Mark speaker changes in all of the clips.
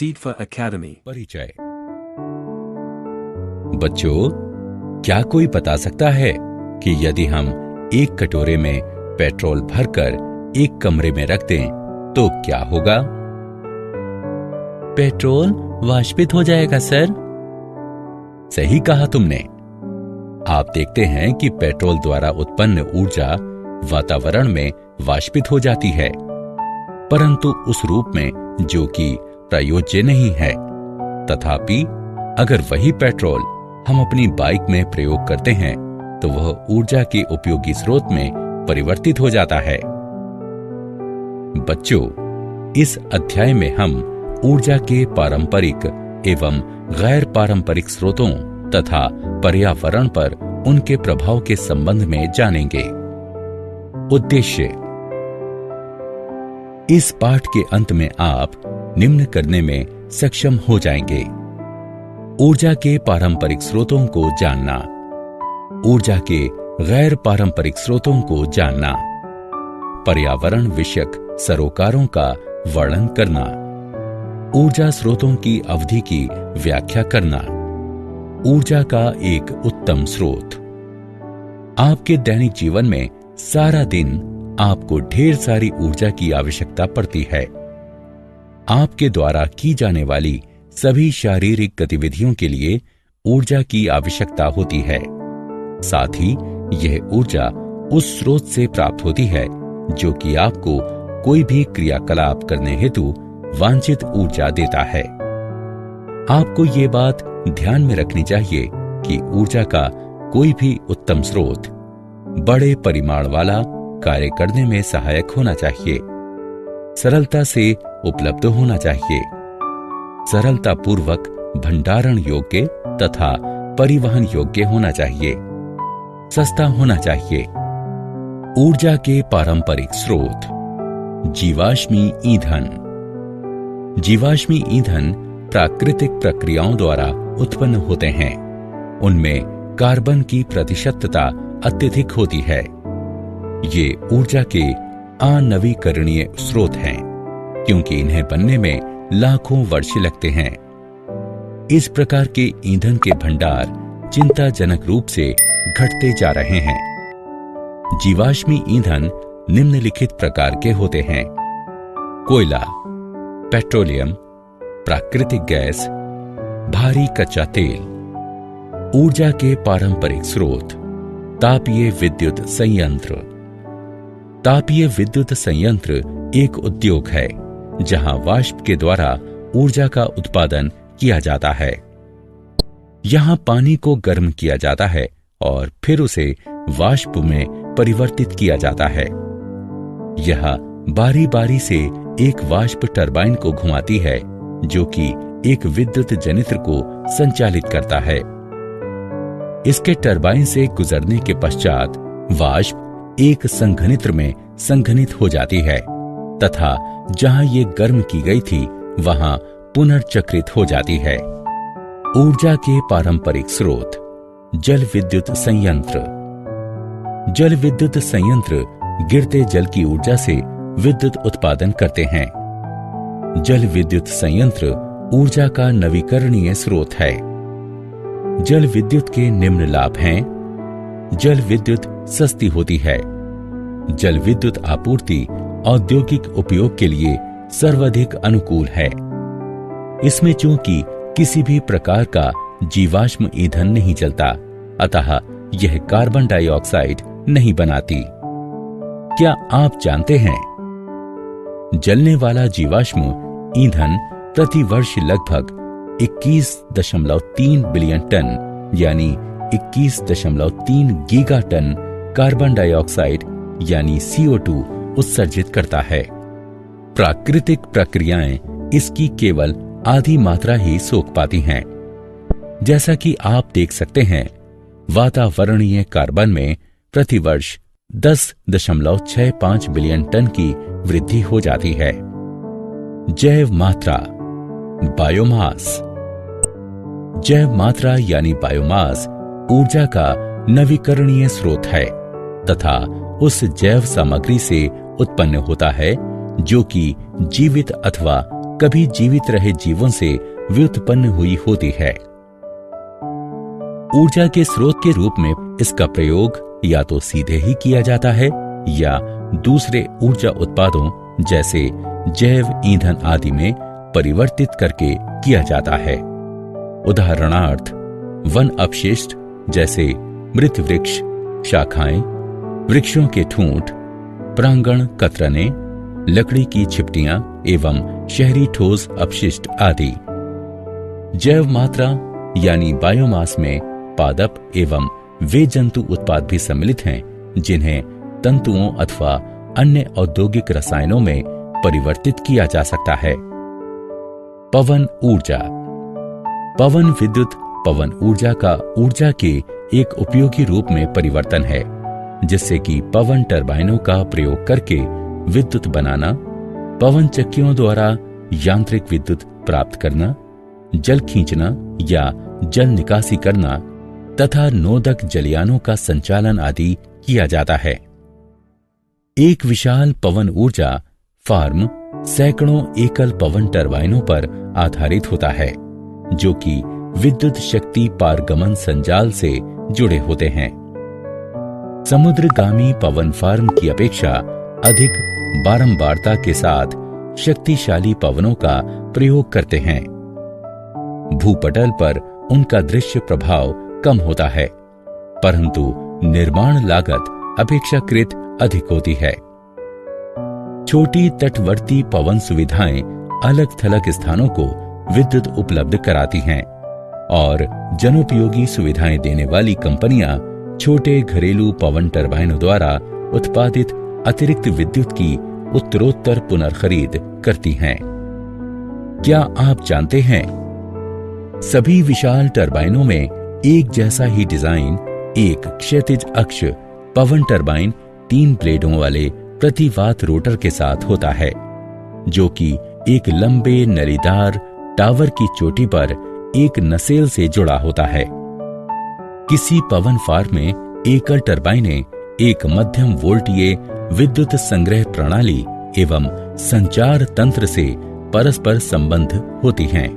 Speaker 1: Seedfa Academy।
Speaker 2: परिचय। बच्चों, क्या कोई बता सकता है कि यदि हम एक कटोरे में पेट्रोल भरकर एक कमरे में रख दें तो क्या होगा? पेट्रोल वाष्पित हो जाएगा सर। सही कहा तुमने। आप देखते हैं कि पेट्रोल द्वारा उत्पन्न ऊर्जा वातावरण में वाष्पित हो जाती है, परंतु उस रूप में जो कि प्रयोज्य नहीं है। तथापि अगर वही पेट्रोल हम अपनी बाइक में प्रयोग करते हैं तो वह ऊर्जा के उपयोगी स्रोत में परिवर्तित हो जाता है। बच्चों, इस अध्याय में हम ऊर्जा के पारंपरिक एवं गैर पारंपरिक स्रोतों तथा पर्यावरण पर उनके प्रभाव के संबंध में जानेंगे। उद्देश्य। इस पाठ के अंत में आप निम्न करने में सक्षम हो जाएंगे: ऊर्जा के पारंपरिक स्रोतों को जानना, ऊर्जा के गैर पारंपरिक स्रोतों को जानना, पर्यावरण विषयक सरोकारों का वर्णन करना, ऊर्जा स्रोतों की अवधि की व्याख्या करना, ऊर्जा का एक उत्तम स्रोत। आपके दैनिक जीवन में सारा दिन आपको ढेर सारी ऊर्जा की आवश्यकता पड़ती है। आपके द्वारा की जाने वाली सभी शारीरिक गतिविधियों के लिए ऊर्जा की आवश्यकता होती है। साथ ही यह ऊर्जा उस स्रोत से प्राप्त होती है जो कि आपको कोई भी क्रियाकलाप करने हेतु वांछित ऊर्जा देता है। आपको ये बात ध्यान में रखनी चाहिए कि ऊर्जा का कोई भी उत्तम स्रोत बड़े परिमाण वाला कार्य करने में सहायक होना चाहिए, सरलता से उपलब्ध होना चाहिए, सरलता पूर्वक भंडारण योग्य तथा परिवहन योग्य होना चाहिए, सस्ता होना चाहिए। ऊर्जा के पारंपरिक स्रोत। जीवाश्मी ईंधन। जीवाश्मी ईंधन प्राकृतिक प्रक्रियाओं द्वारा उत्पन्न होते हैं। उनमें कार्बन की प्रतिशतता अत्यधिक होती है। ये ऊर्जा के अनवीकरणीय स्रोत हैं, क्योंकि इन्हें बनने में लाखों वर्ष लगते हैं। इस प्रकार के ईंधन के भंडार चिंताजनक रूप से घटते जा रहे हैं। जीवाश्मी ईंधन निम्नलिखित प्रकार के होते हैं: कोयला, पेट्रोलियम, प्राकृतिक गैस, भारी कच्चा तेल। ऊर्जा के पारंपरिक स्रोत। तापीय विद्युत संयंत्र। तापीय विद्युत संयंत्र एक उद्योग है जहां वाष्प के द्वारा ऊर्जा का उत्पादन किया जाता है। यहां पानी को गर्म किया जाता है और फिर उसे वाष्प में परिवर्तित किया जाता है। यह बारी बारी से एक वाष्प टरबाइन को घुमाती है जो कि एक विद्युत जनित्र को संचालित करता है। इसके टरबाइन से गुजरने के पश्चात वाष्प एक संघनित्र में संघनित हो जाती है तथा जहां ये गर्म की गई थी वहां पुनर्चक्रित हो जाती है। ऊर्जा के पारंपरिक स्रोत। जल विद्युत संयंत्र। जल विद्युत संयंत्र गिरते जल की ऊर्जा से विद्युत उत्पादन करते हैं। जल विद्युत संयंत्र ऊर्जा का नवीकरणीय स्रोत है। जल विद्युत के निम्न लाभ हैं: जल विद्युत सस्ती होती है। जल विद्युत आपूर्ति औद्योगिक उपयोग के लिए सर्वाधिक अनुकूल है। इसमें चूंकि किसी भी प्रकार का जीवाश्म ईंधन नहीं चलता, अतः यह कार्बन डाइऑक्साइड नहीं बनाती। क्या आप जानते हैं, जलने वाला जीवाश्म ईंधन प्रति वर्ष लगभग 21.3 बिलियन टन यानी 21.3 गीगा टन कार्बन डाइऑक्साइड यानी CO2 उत्सर्जित करता है। प्राकृतिक प्रक्रियाएं इसकी केवल आधी मात्रा ही सोख पाती हैं। जैसा कि आप देख सकते हैं, वातावरणीय कार्बन में प्रतिवर्ष 10.65 बिलियन टन की वृद्धि हो जाती है। जैव मात्रा। बायोमास। जैव मात्रा यानी बायोमास ऊर्जा का नवीकरणीय स्रोत है तथा उस जैव सामग्री से उत्पन्न होता है जो कि जीवित अथवा कभी जीवित रहे जीवों से व्युत्पन्न हुई होती है। ऊर्जा के स्रोत के रूप में इसका प्रयोग या तो सीधे ही किया जाता है या दूसरे ऊर्जा उत्पादों जैसे जैव ईंधन आदि में परिवर्तित करके किया जाता है। उदाहरणार्थ वन अपशिष्ट जैसे मृत वृक्ष, शाखाएं, वृक्षों के ठूंठ, प्रांगण कतरने, लकड़ी की छिपटियां एवं शहरी ठोस अपशिष्ट आदि। जैव मात्रा यानी बायोमास में पादप एवं वे जंतु उत्पाद भी सम्मिलित हैं जिन्हें तंतुओं अथवा अन्य औद्योगिक रसायनों में परिवर्तित किया जा सकता है। पवन ऊर्जा। पवन विद्युत पवन ऊर्जा का ऊर्जा के एक उपयोगी रूप में परिवर्तन है, जिससे कि पवन टरबाइनों का प्रयोग करके विद्युत बनाना, पवन चक्कियों द्वारा यांत्रिक विद्युत प्राप्त करना, जल खींचना या जल निकासी करना तथा नोदक जलयानों का संचालन आदि किया जाता है। एक विशाल पवन ऊर्जा फार्म सैकड़ों एकल पवन टरबाइनों पर आधारित होता है, जो कि विद्युत शक्ति पारगमन संजाल से जुड़े होते हैं। समुद्रगामी पवन फार्म की अपेक्षा अधिक बारंबारता के साथ शक्तिशाली पवनों का प्रयोग करते हैं। भूपटल पर उनका दृश्य प्रभाव कम होता है, परंतु निर्माण लागत अपेक्षाकृत अधिक होती है। छोटी तटवर्ती पवन सुविधाएं अलग थलग स्थानों को विद्युत उपलब्ध कराती हैं और जनोपयोगी सुविधाएं देने वाली कंपनियां छोटे घरेलू पवन टरबाइनों द्वारा उत्पादित अतिरिक्त विद्युत की उत्तरोत्तर पुनर्खरीद करती हैं। क्या आप जानते हैं, सभी विशाल टरबाइनों में एक जैसा ही डिजाइन, एक क्षैतिज अक्ष पवन टरबाइन 3 ब्लेडों वाले प्रतिवात रोटर के साथ होता है, जो कि एक लंबे नलीदार टावर की चोटी पर एक नसेल से जुड़ा होता है। किसी पवन फार्म में एकल टरबाइनें एक मध्यम वोल्टीय विद्युत संग्रह प्रणाली एवं संचार तंत्र से परस्पर संबंध होती हैं।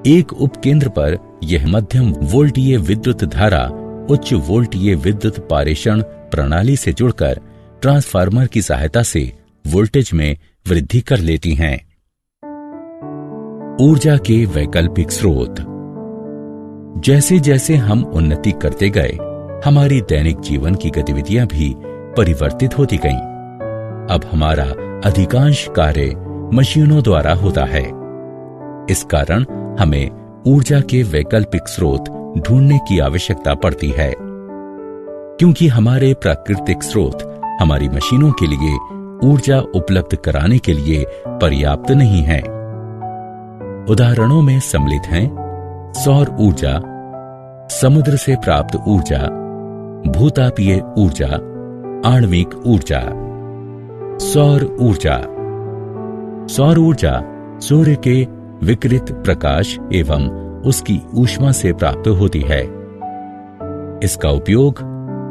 Speaker 2: एक उपकेंद्र पर यह मध्यम वोल्टीय विद्युत धारा उच्च वोल्टीय विद्युत पारेषण प्रणाली से जुड़कर ट्रांसफार्मर की सहायता से वोल्टेज में वृद्धि कर लेती हैं। ऊर्जा के वैकल्पिक स्रोत। जैसे जैसे हम उन्नति करते गए, हमारी दैनिक जीवन की गतिविधियां भी परिवर्तित होती गईं। अब हमारा अधिकांश कार्य मशीनों द्वारा होता है। इस कारण हमें ऊर्जा के वैकल्पिक स्रोत ढूंढने की आवश्यकता पड़ती है, क्योंकि हमारे प्राकृतिक स्रोत हमारी मशीनों के लिए ऊर्जा उपलब्ध कराने के लिए पर्याप्त नहीं है। उदाहरणों में सम्मिलित हैं सौर ऊर्जा, समुद्र से प्राप्त ऊर्जा, भूतापीय ऊर्जा, आणविक ऊर्जा। सौर ऊर्जा। सौर ऊर्जा सूर्य के विकिरित प्रकाश एवं उसकी ऊष्मा से प्राप्त होती है। इसका उपयोग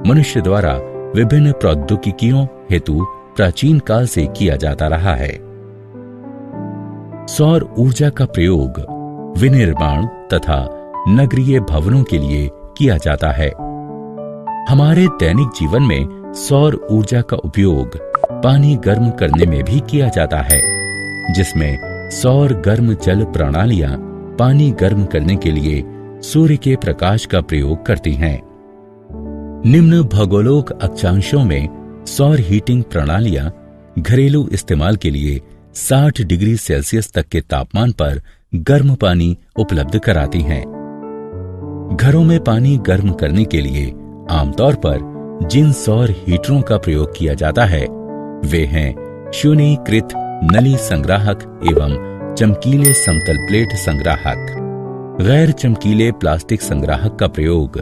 Speaker 2: मनुष्य द्वारा विभिन्न प्रौद्योगिकियों हेतु प्राचीन काल से किया जाता रहा है। सौर ऊर्जा का प्रयोग विनिर्माण तथा नगरीय भवनों के लिए किया जाता है। हमारे दैनिक जीवन में सौर ऊर्जा का उपयोग पानी गर्म करने में भी किया जाता है, जिसमें सौर गर्म जल प्रणालियां पानी गर्म करने के लिए सूर्य के प्रकाश का प्रयोग करती हैं। निम्न भौगोलिक अक्षांशों में सौर हीटिंग प्रणालियां घरेलू इस्तेमाल के लिए 60 डिग्री सेल्सियस तक के तापमान पर गर्म पानी उपलब्ध कराती हैं। घरों में पानी गर्म करने के लिए आमतौर पर जिन सौर हीटरों का प्रयोग किया जाता है वे हैं शून्यीकृत नली संग्राहक एवं चमकीले समतल प्लेट संग्राहक। गैर चमकीले प्लास्टिक संग्राहक का प्रयोग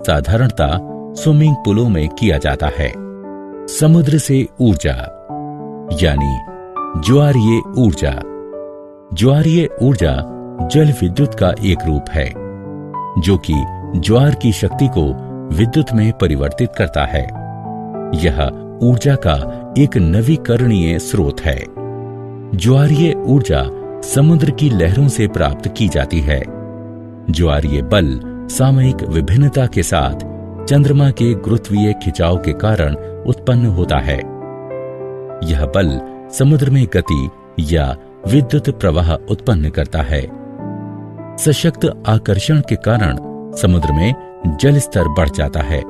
Speaker 2: साधारणतः स्विमिंग पूलों में किया जाता है। समुद्र से ऊर्जा यानी ज्वारीय ऊर्जा। ज्वारीय ऊर्जा जल विद्युत का एक रूप है, जो कि ज्वार की शक्ति को विद्युत में परिवर्तित करता है। यह ऊर्जा का एक नवीकरणीय स्रोत है। ज्वारीय ऊर्जा समुद्र की लहरों से प्राप्त की जाती है। ज्वारीय बल सामयिक विभिन्नता के साथ चंद्रमा के गुरुत्वीय खिंचाव के कारण उत्पन्न होता है। यह बल समुद्र में गति या विद्युत प्रवाह उत्पन्न करता है। सशक्त आकर्षण के कारण समुद्र में जल स्तर बढ़ जाता है।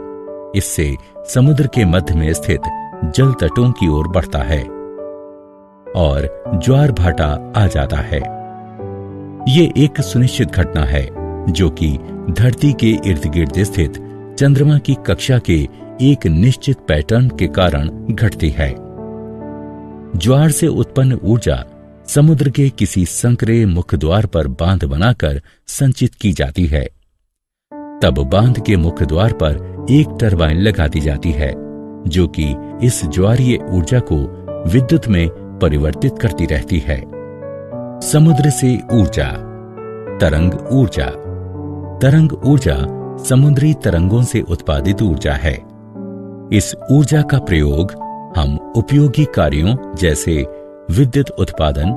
Speaker 2: इससे समुद्र के मध्य में स्थित जल तटों की ओर बढ़ता है और ज्वार भाटा आ जाता है। ये एक सुनिश्चित घटना है जो कि धरती के इर्द गिर्द स्थित चंद्रमा की कक्षा के एक निश्चित पैटर्न के कारण घटती है। ज्वार से उत्पन्न ऊर्जा समुद्र के किसी संकरे मुख्य द्वार पर बांध बनाकर संचित की जाती है। तब बांध के मुख्य द्वार पर एक टरबाइन लगा दी जाती है जो कि इस ज्वारीय ऊर्जा को विद्युत में परिवर्तित करती रहती है। समुद्र से ऊर्जा। तरंग ऊर्जा। तरंग ऊर्जा समुद्री तरंगों से उत्पादित ऊर्जा है। इस ऊर्जा का प्रयोग हम उपयोगी कार्यों जैसे विद्युत उत्पादन,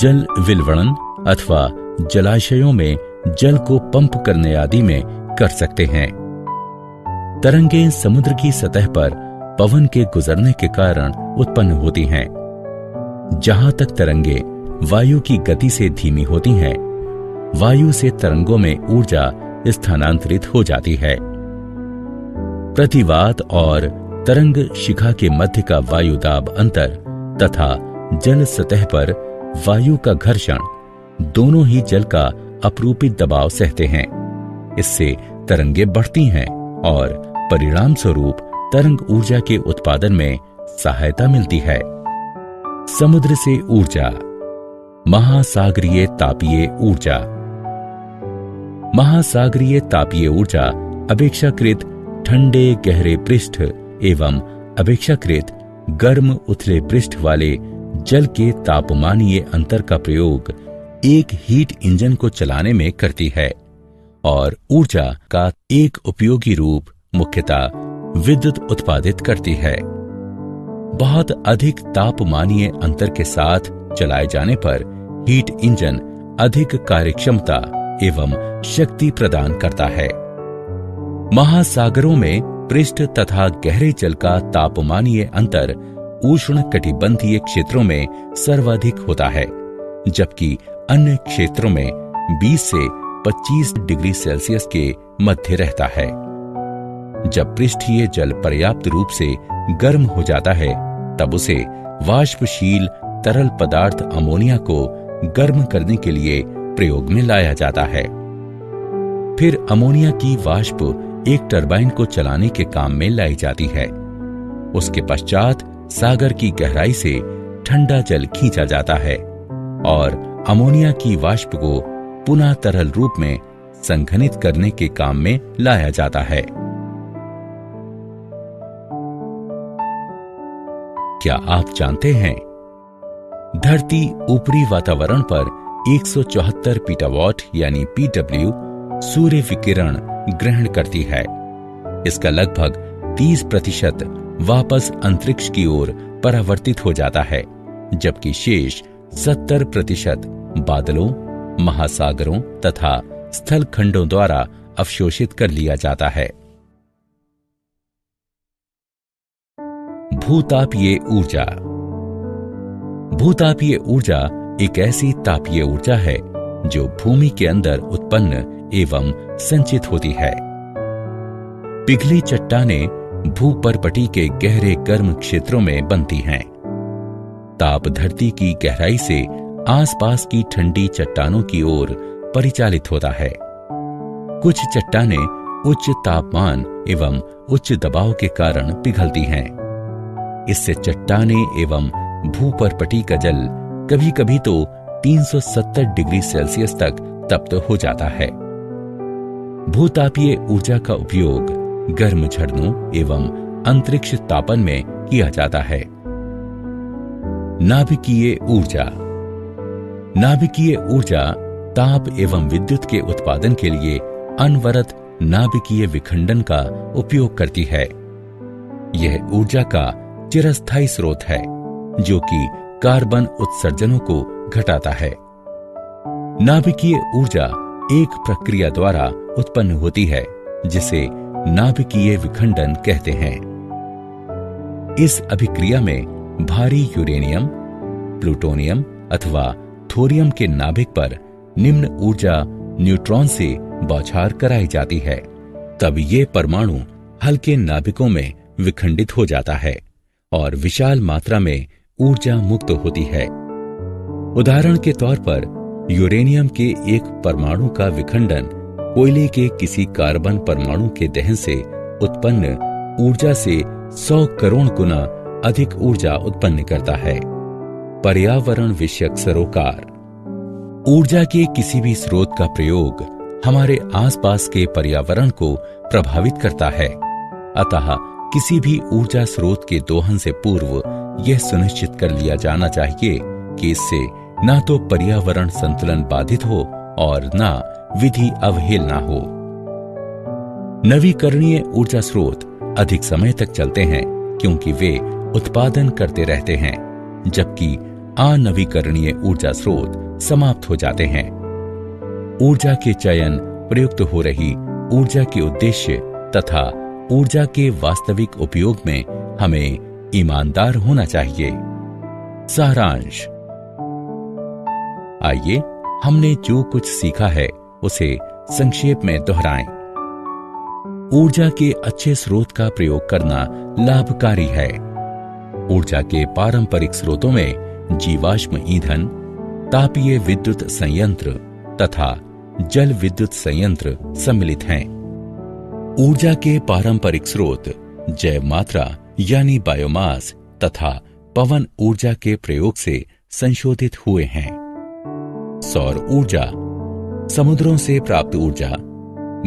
Speaker 2: जल विलवणन अथवा जलाशयों में जल को पंप करने आदि में कर सकते हैं। तरंगें समुद्र की सतह पर पवन के गुजरने के कारण उत्पन्न होती हैं। जहां तक तरंगें वायु की गति से धीमी होती हैं, वायु से तरंगों में ऊर्जा स्थानांतरित हो जाती है। प्रतिवात और तरंग शिखा के मध्य का वायु दाब अंतर तथा जल सतह पर वायु का घर्षण दोनों ही जल का अपरूपित दबाव सहते हैं। इससे तरंगें बढ़ती हैं और परिणाम स्वरूप तरंग ऊर्जा के उत्पादन में सहायता मिलती है। समुद्र से ऊर्जा। महासागरीय तापीय ऊर्जा। महासागरीय तापीय ऊर्जा अपेक्षाकृत ठंडे गहरे पृष्ठ एवं अपेक्षाकृत गर्म उथले पृष्ठ वाले जल के तापमानीय अंतर का प्रयोग एक हीट इंजन को चलाने में करती है और ऊर्जा का एक उपयोगी रूप मुख्यतः विद्युत उत्पादित करती है। बहुत अधिक तापमानीय अंतर के साथ चलाए जाने पर हीट इंजन अधिक कार्यक्षमता एवं शक्ति प्रदान करता है। महासागरों में पृष्ठ तथा गहरे जल का तापमानीय अंतर उष्ण कटिबंधीय क्षेत्रों में सर्वाधिक होता है, जबकि अन्य क्षेत्रों में 20 से 25 डिग्री सेल्सियस के मध्य रहता है। जब पृष्ठीय जल पर्याप्त रूप से गर्म हो जाता है, तब उसे वाष्पशील तरल पदार्थ अमोनिया को गर्म करने के लिए प्रयोग में लाया जाता है। फिर अमोनिया की वाष्प एक टरबाइन को चलाने के काम में लाई जाती है। उसके पश्चात सागर की गहराई से ठंडा जल खींचा जाता है और अमोनिया की वाष्प को पुनः तरल रूप में संघनित करने के काम में लाया जाता है। क्या आप जानते हैं, धरती ऊपरी वातावरण पर 174 पीटावाट यानी पीडब्ल्यू सूर्य विकिरण ग्रहण करती है। इसका लगभग 30% वापस अंतरिक्ष की ओर परावर्तित हो जाता है, जबकि शेष 70% बादलों, महासागरों तथा स्थल खंडों द्वारा अवशोषित कर लिया जाता है। भूतापीय ऊर्जा। भूतापीय ऊर्जा एक ऐसी तापीय ऊर्जा है जो भूमि के अंदर उत्पन्न एवं संचित होती है। पिघली चट्टानें भूपर्पटी के गहरे गर्म क्षेत्रों में बनती हैं। ताप धरती की गहराई से आसपास की ठंडी चट्टानों की ओर परिचालित होता है। कुछ चट्टानें उच्च तापमान एवं उच्च दबाव के कारण पिघलती हैं। इससे चट्टानें एवं भूपर्पटी का जल कभी कभी तो 370 डिग्री सेल्सियस तक तप्त हो जाता है। भूतापीय ऊर्जा का उपयोग गर्म झरनों एवं अंतरिक्ष तापन में किया जाता है। नाभिकीय ऊर्जा। नाभिकीय ऊर्जा ताप एवं विद्युत के उत्पादन के लिए अनवरत नाभिकीय विखंडन का उपयोग करती है। यह ऊर्जा का चिरस्थायी स्रोत है, जो कि कार्बन उत्सर्जनों को घटाता है। नाभिकीय ऊर्जा एक प्रक्रिया द्वारा उत्पन्न होती है जिसे नाभिकीय विखंडन कहते हैं। इस अभिक्रिया में भारी यूरेनियम, प्लूटोनियम अथवा थोरियम के नाभिक पर निम्न ऊर्जा न्यूट्रॉन से बौछार कराई जाती है। तब ये परमाणु हल्के नाभिकों में विखंडित हो जाता है और विशाल मात्रा में ऊर्जा मुक्त होती है। उदाहरण के तौर पर यूरेनियम के एक परमाणु का विखंडन कोयले के किसी कार्बन परमाणु के दहन से उत्पन्न ऊर्जा से 100 करोड़ गुना अधिक ऊर्जा उत्पन्न करता है। पर्यावरण विषयक सरोकार। ऊर्जा के किसी भी स्रोत का प्रयोग हमारे आसपास के पर्यावरण को प्रभावित करता है। अतः किसी भी ऊर्जा स्रोत के दोहन से पूर्व यह सुनिश्चित कर लिया जाना चाहिए कि इससे न तो पर्यावरण संतुलन बाधित हो और न विधि अवहेलना हो। नवीकरणीय ऊर्जा स्रोत अधिक समय तक चलते हैं क्योंकि वे उत्पादन करते रहते हैं, जबकि अनवीकरणीय ऊर्जा स्रोत समाप्त हो जाते हैं। ऊर्जा के चयन, प्रयुक्त हो रही ऊर्जा के उद्देश्य तथा ऊर्जा के वास्तविक उपयोग में हमें ईमानदार होना चाहिए। सारांश। आइए हमने जो कुछ सीखा है उसे संक्षेप में दोहराएं। ऊर्जा के अच्छे स्रोत का प्रयोग करना लाभकारी है। ऊर्जा के पारंपरिक स्रोतों में जीवाश्म ईंधन, तापीय विद्युत संयंत्र तथा जल विद्युत संयंत्र सम्मिलित हैं। ऊर्जा के पारंपरिक स्रोत जैव मात्रा यानी बायोमास तथा पवन ऊर्जा के प्रयोग से संशोधित हुए हैं। सौर ऊर्जा, समुद्रों से प्राप्त ऊर्जा,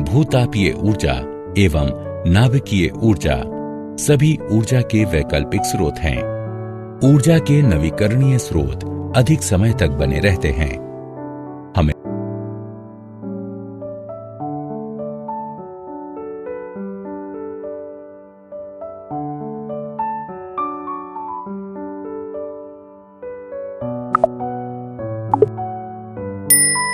Speaker 2: भूतापीय ऊर्जा एवं नाभिकीय ऊर्जा सभी ऊर्जा के वैकल्पिक स्रोत हैं। ऊर्जा के नवीकरणीय स्रोत अधिक समय तक बने रहते हैं।